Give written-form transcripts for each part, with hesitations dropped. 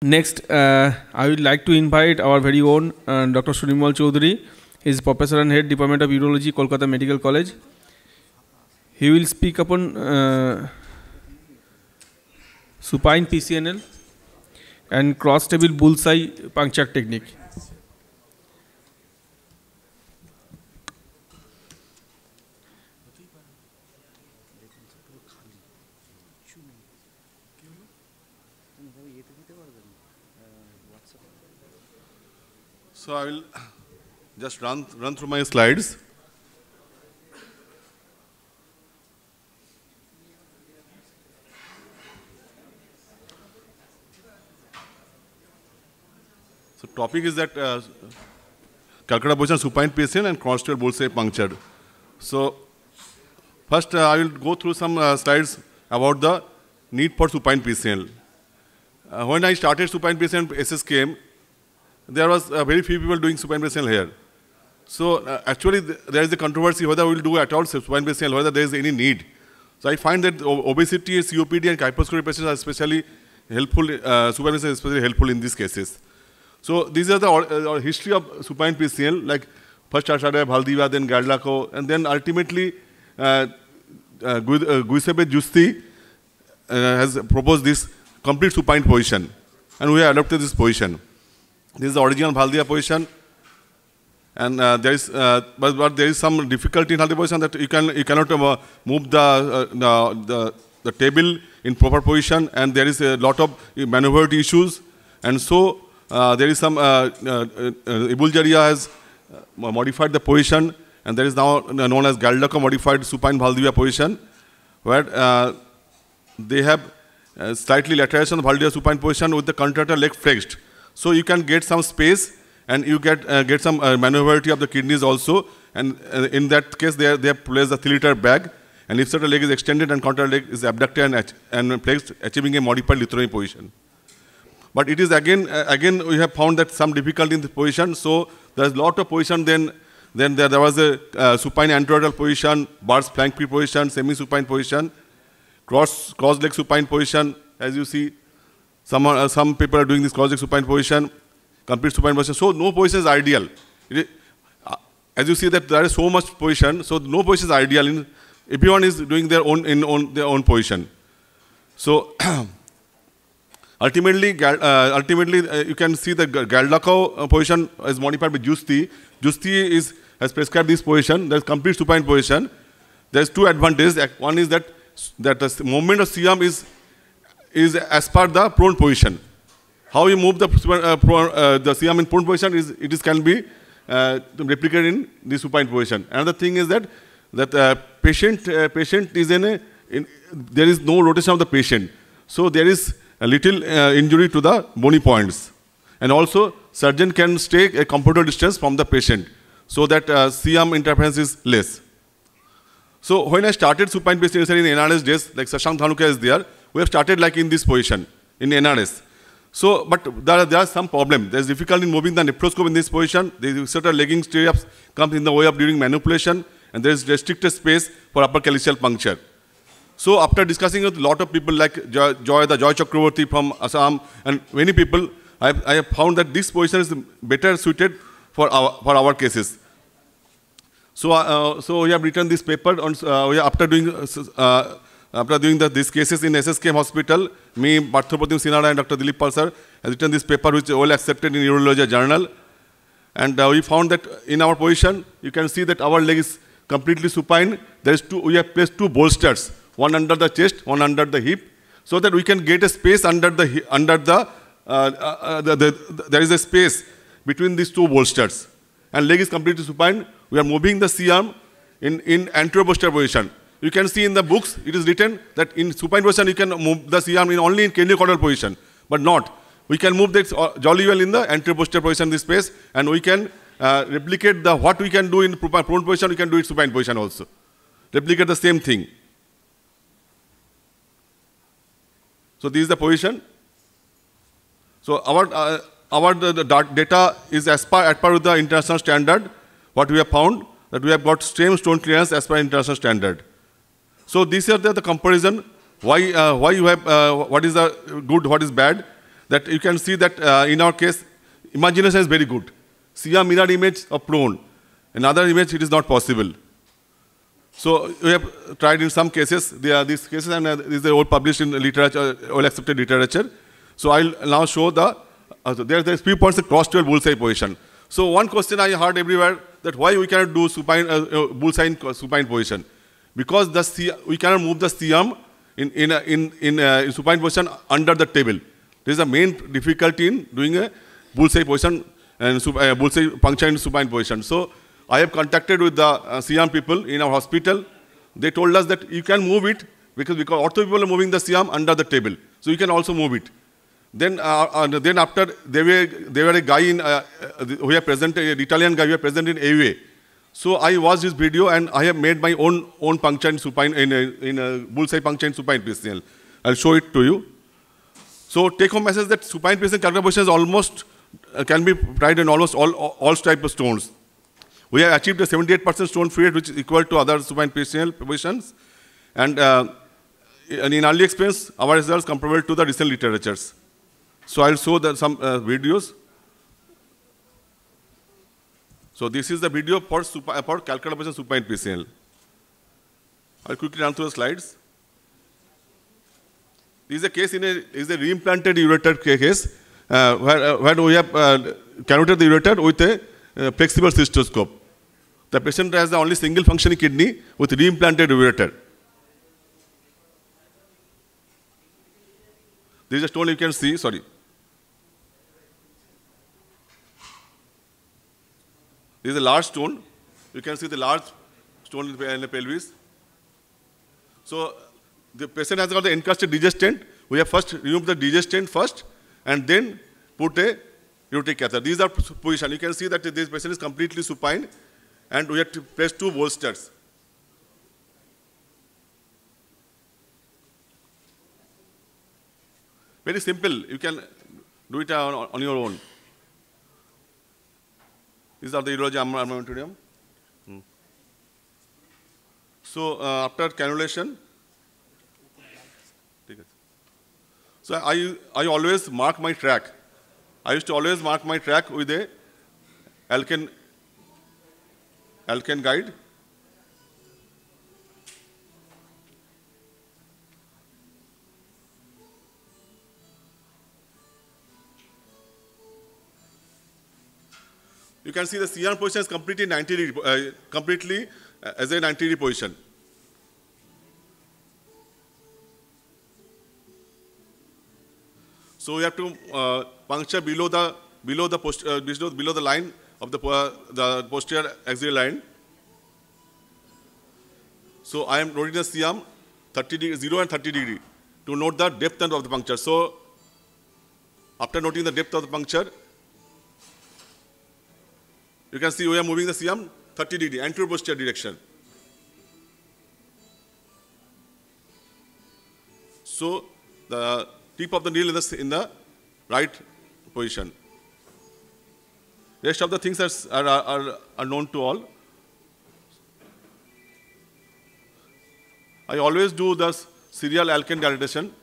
Next, I would like to invite our very own Dr. Sunirmal Choudhury. He is Professor and Head Department of Urology, Calcutta Medical College. He will speak upon supine PCNL and cross-table bullseye puncture technique. So I will just run through my slides. So topic is that Calcutta position supine PCNL and cross-table bullseye puncture. So first I will go through some slides about the need for supine PCNL. When I started supine PCNL SSKM, there was very few people doing supine PCNL here. So actually there is a controversy whether we will do at all supine PCNL, whether there is any need. So I find that obesity, COPD and kyphoscoliotic patients are especially helpful, supine PCNL is especially helpful in these cases. So these are the history of supine PCNL, like first started by Bhaldiva, then Gadlako, and then ultimately Giuseppe Giusti has proposed this complete supine position, and we have adopted this position. This is the original Bhaldiva position, and but there is some difficulty in Bhaldiva position that you cannot move the table in proper position, and there is a lot of maneuverability issues, and so there is some Ibuljaria has modified the position, and there is now known as Galdaka modified supine Bhaldiva position, where they have slightly lateration of Bhaldiva supine position with the contractor leg flexed. So you can get some space, and you get some maneuverability of the kidneys also. And in that case, they have placed a 3-liter bag, and if the leg is extended and contractor leg is abducted and flexed, achieving a modified lithotomy position. But it is again we have found that some difficulty in the position. So there is a lot of position. Then there was a supine anterolateral position, bars flank free position, semi-supine position, cross leg supine position. As you see, some people are doing this cross leg supine position, complete supine position. So no position is ideal. As you see that there is so much position, so no position is ideal. Everyone is doing their own position. So ultimately, you can see the Galdakao position is modified by Giusti. Giusti has prescribed this position. There is complete supine position. There is two advantages. One is that the movement of CM is as per the prone position. How you move the CM in prone position can be replicated in the supine position. Another thing is that patient is there is no rotation of the patient. So there is a little injury to the bony points. And also, surgeon can stay a comfortable distance from the patient so that CM interference is less. So when I started supine PCNL in NRS days, like Shashank Dhanuka is there, we have started like in this position, in NRS. So, but there are some problem. There is difficulty in moving the nephroscope in this position. The certain legging stirrups comes in the way of during manipulation, and there is restricted space for upper calyceal puncture. So after discussing with a lot of people like Joy Chakraborty from Assam and many people, I have found that this position is better suited for our cases. So we have written this paper on after doing these cases in SSKM hospital. Me, Parthopratim Sinara and Dr. Dilip Palsar has written this paper which is well accepted in Urology journal. And we found that in our position, you can see that our leg is completely supine. We have placed two bolsters, one under the chest, one under the hip, so that we can get a space there is a space between these two bolsters. And leg is completely supine. We are moving the C-arm in anterior-posterior position. You can see in the books, it is written that in supine position, you can move the C-arm only in craniocaudal position, but not. We can move that jolly well in the anterior-posterior position, this space, and we can replicate what we can do in prone position, we can do it supine position also. Replicate the same thing. So this is the position. So our data is as par with the international standard. What we have found that we have got same stone clearance as per international standard. So these are the comparison. Why you have what is the good, what is bad. that you can see that in our case, imagination is very good. See a mirror image of prone. Another image, it is not possible. So we have tried in some cases. There are these cases, and these are all published in literature, all accepted literature. So I'll now show the, there's few points that cross to a bullseye position. So one question I heard everywhere, that why we cannot do supine, bullseye in supine position. Because we cannot move the CM in supine position under the table. This is the main difficulty in doing a bullseye position and bullseye puncture in supine position. So I have contacted with the CM people in our hospital. They told us that you can move it because ortho people are moving the CM under the table. So you can also move it. Then after, there were a guy in, who are present, an Italian guy who are present in AUA. So I watched his video and I have made my own puncture in supine, in bullseye puncture in supine PCNL. I'll show it to you. So take home message that supine PCNL Calcutta position is almost, can be tried in almost all types of stones. We have achieved a 78% stone free rate, which is equal to other supine PCNL positions. And in early experience, our results comparable to the recent literatures. So I'll show some videos. So this is the video for Calcutta position supine PCNL. I'll quickly run through the slides. This is a case is a reimplanted ureter case where we have cannulated the ureter with a flexible cystoscope. The patient has the only single functioning kidney with reimplanted ureter. This is a stone you can see, sorry. This is a large stone. You can see the large stone in the pelvis. So the patient has got the encrusted digestant. We have first removed the digestant first and then put a ureteric catheter. These are positions. You can see that this patient is completely supine and we have to place 2 bolsters. Very simple. You can do it on your own. These are the urology armamentarium. So after cannulation, so I always mark my track. I used to always mark my track with a alkane guide. You can see the CR position is completely 90 degree, as a 90 degree position. So we have to puncture below the line of the posterior axial line. So I am noting the CM 30 degree, 0 and 30 degree to note the depth of the puncture. So after noting the depth of the puncture, you can see we are moving the CM 30 degree, anterior posterior direction. So the tip of the needle in the right position. Rest of the things are known to all. I always do the serial alkane dilatation.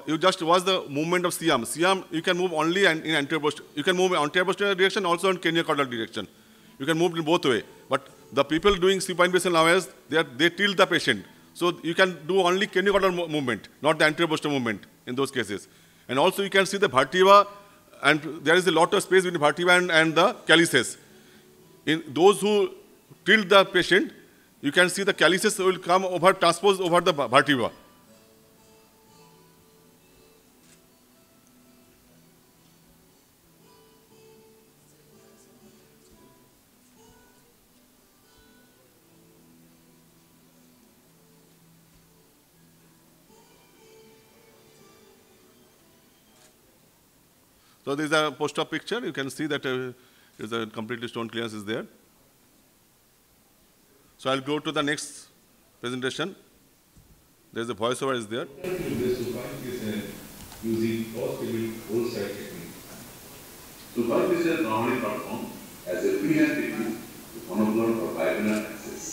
You just watch the movement of CM. CM, you can move only in anterior posterior. You can move in anterior posterior direction, also in craniocaudal direction. You can move in both ways. But the people doing supine PCNL nowadays, they tilt the patient. So you can do only craniocaudal movement, not the anterior posterior movement in those cases. And also you can see the vertebra, and there is a lot of space between vertebra and the calyces. In those who tilt the patient, you can see the calyces will come over, transpose over the vertebra. So this is a post-op picture. You can see that there's a completely stone clearance is there. So I'll go to the next presentation. There's a voiceover is there. using cross-table roadside technique. Supine is normally performed as a freehand technique with monoplane or biplanar axis.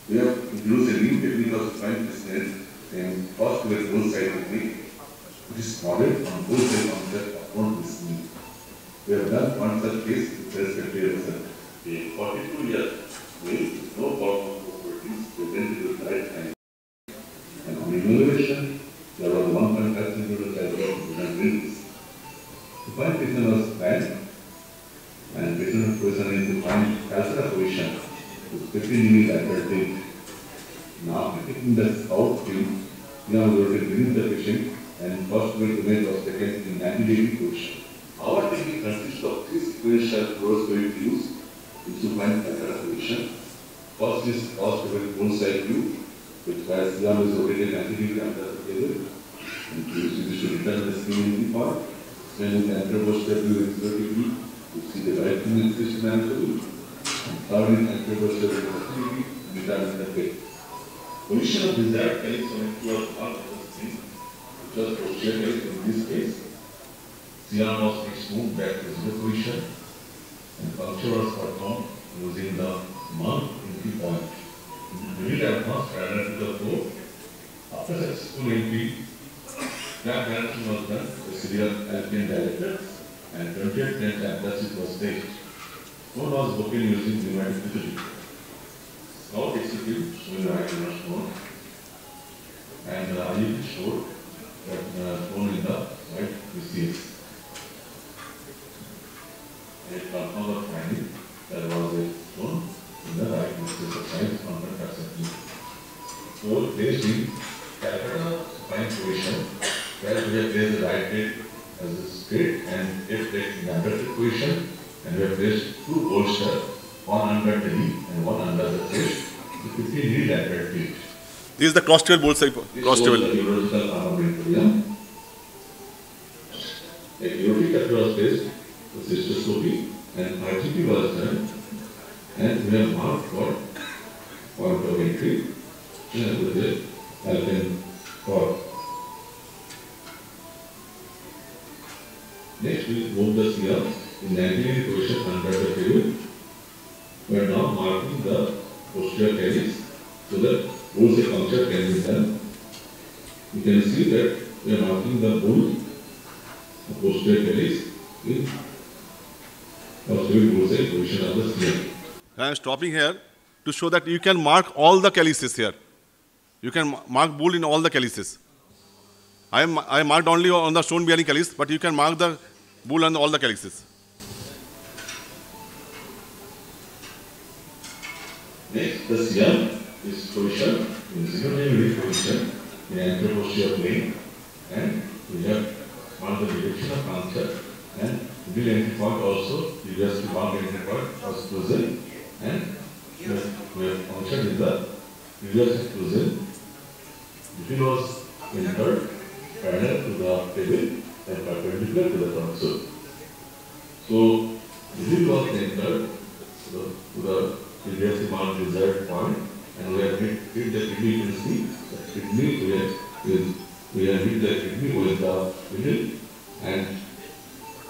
We have introduced a new technique of supine PCNL in cross-table roadside technique, which is modeled on wholesale concept of front listening. We have done one such case with respective result. A 42-year male with no formal properties presented with right hand. And on evaluation, there was 1.5 cm caliber of vision rings. Supine patient was planned and patient was positioned in the fine Calcutta position with 15 degree lateral tilt. Now, after taking the scout film, we are going to remove the patient and first image was taken in 90 degree position. Our technique consists of 3 sequential fluoroscopic views in supine Calcutta position. First is cross-table bullseye view, which has the arm is rotated 90 degree under the table, and this should return the screen in the part. Then with the anteroposterior view exertively, you see the right thing exist naturally, and third is anteroposterior exertively, return the face. Position of desired calyx on a towards one of the screen, which was posterior calyx in this case. The arm was next moved back to zero position, and puncture was performed using the mark entry point. Very advanced parallel to the floor. After successful entry, clamp management was done with serial alpine dilators and 28 tenth antacid was staged. Stone was broken using pneumatic vigility. Scout execute showing the right inner stone, and the IEP showed that stone in the right VCS. And it confirmed the finding there was a stone in the right VCS of size 1.5 cm. So placed in Calcutta supine position, where we have placed the right leg as a straight and left leg in the undertilt position, and we have placed 2 bolsters, one under the knee and one under the chest, with 15 degree lateral tilt. This is the cross-table bullseye. Cross-table. This was the urological armamentarium. A aortic catheter was placed with cystoscopy, and RGP was done, and we have marked for point of entry with the alpine cord. Next, we move the CR in 90 degree position under the table. We are now marking the posterior calyx so that bullseye puncture can be done. You can see that we are marking the bull, the posterior calyx in posterior bullseye position of the CR. I am stopping here to show that you can mark all the calyces here. You can mark bull in all the calyces. I marked only on the stone bearing calyx, but you can mark the bull on all the calyces. Next, the CR is positioned in 0 degree position in anteroposterior plane, and we have marked the direction of puncture, and middle entry point also previously marked entry point was chosen, and we have punctured in the previous exclusion. It was entered parallel to the table and perpendicular to the console. So, this was entered to the previously marked desired point, and we have hit the kidney. You can see the kidney we have hit the kidney with the middle, and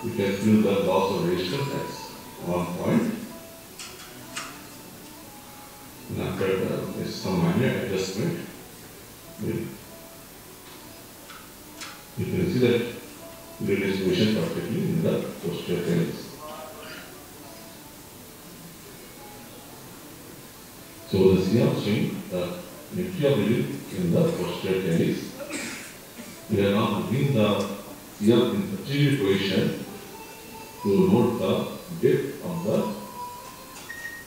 we can feel the loss of resistance at one point. And after some minor adjustment, you can see that we release motion perfectly in the posterior calyx. So the CR showing the nuclear bleeding in the posterior calyx. We are now moving the CR in the position to note the depth of the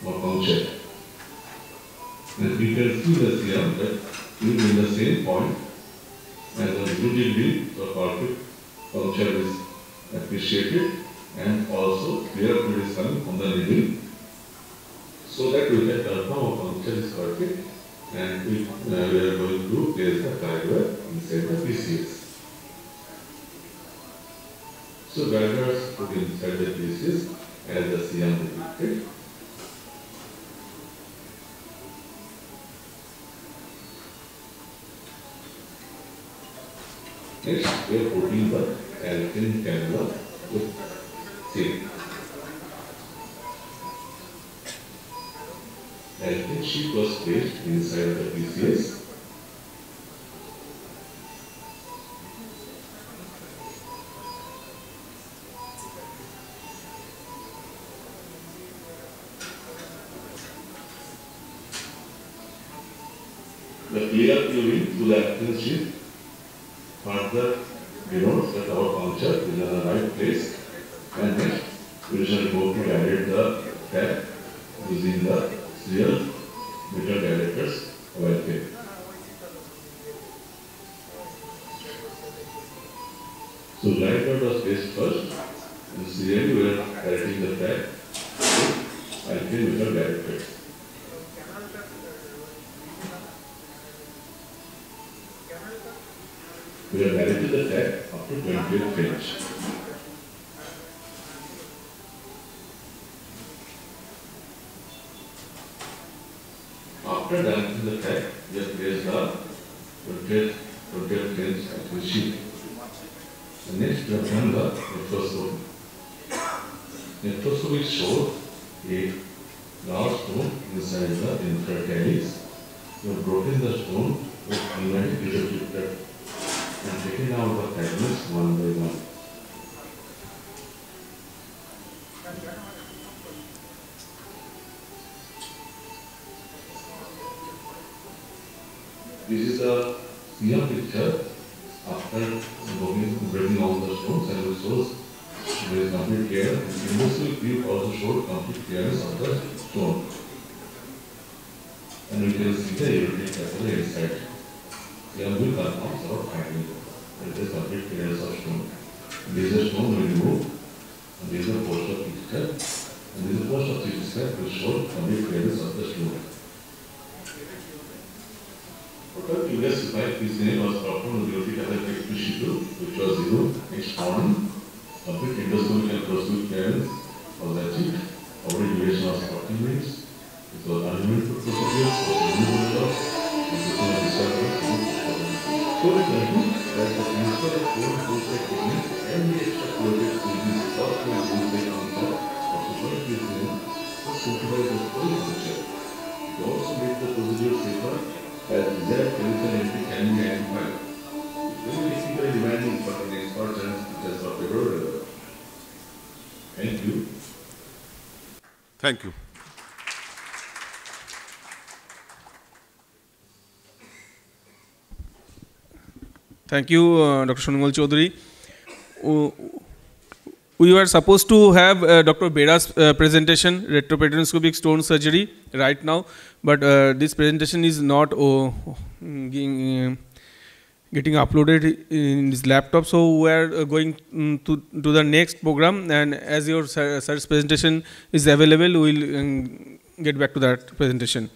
puncture. And we can see the CR that is in the same point as the rigidity, so perfect puncture is appreciated, and also clear fluid is coming from the needle, so that we can confirm our puncture is perfect, and we are going to place the guide inside the PCS. So guiders put inside the PCS as the CM depicted. Next, we are putting the calcium cannula with zinc. Calcium sheet was placed inside the PCS. The clear fluid to the actin sheet further denotes that our puncture is in the right place, and next we shall go to direct the tap using the serial meter directors available. So light rod was placed first, and serially we are directing the tap with alpine meter directors. We have directed the tap up to 20th inch. After directing the tap, we have placed the 20th inch actin sheet. And next we have done the nephroscopy. Nephroscopy showed a large stone inside the inferior calyx. We have broken the stone with pneumatic laser and taking out the fragments one by one. This is the CM picture after breaking all the stones, and it shows there is complete care. The industrial view also showed complete clearness of the stone. And we can see the urinary catheter inside. CM will confirm our finding. There is complete clearance of stone. This is stone will remove, and this is the post of picture, and this is post of picture will show complete clearance of the stone. Total US PCNL was performed with the other schedule, which was 0. Next morning, complete endoscopic and proscopic clearance was achieved. Our duration was 40 minutes. It was unlimited procedures for removal of intestinal disturbance. So we conclude that the transfer of fluid through the kidney and the extra fluid will be stopped to improve the concept of supine PCNL to supervise the puncture. It also makes the procedure safer as desired clinical entry can be identified. It will be physically demanding for an expert and just for favorable. Thank you. Thank you. Thank you, Dr. Sunirmal Choudhury. We were supposed to have Dr. Bera's presentation, retroperitoneoscopic stone surgery, right now, but this presentation is not getting uploaded in this laptop, so we are going to the next program, and as your sir's presentation is available, we will get back to that presentation.